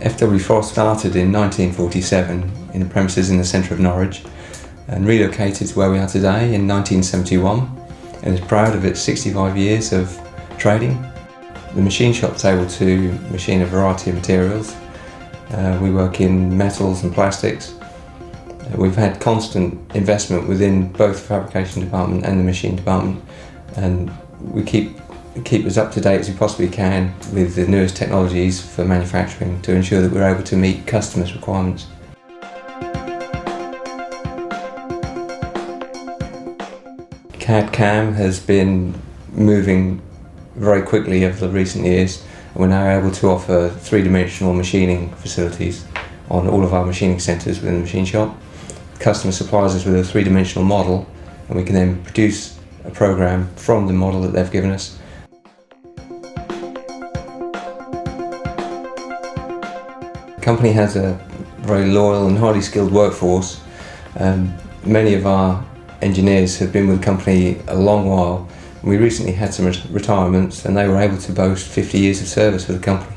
FW Frost started in 1947 in the premises in the centre of Norwich and relocated to where we are today in 1971 and is proud of its 65 years of trading. The machine shop's able to machine a variety of materials. We work in metals and plastics. We've had constant investment within both the fabrication department and the machine department, and we keep as up to date as we possibly can with the newest technologies for manufacturing to ensure that we're able to meet customers' requirements. CAD/CAM has been moving very quickly over the recent years, and we're now able to offer three-dimensional machining facilities on all of our machining centres within the machine shop. The customer supplies us with a three-dimensional model, and we can then produce a program from the model that they've given us. The company has a very loyal and highly skilled workforce. Many of our engineers have been with the company a long while. We recently had some retirements and they were able to boast 50 years of service with the company.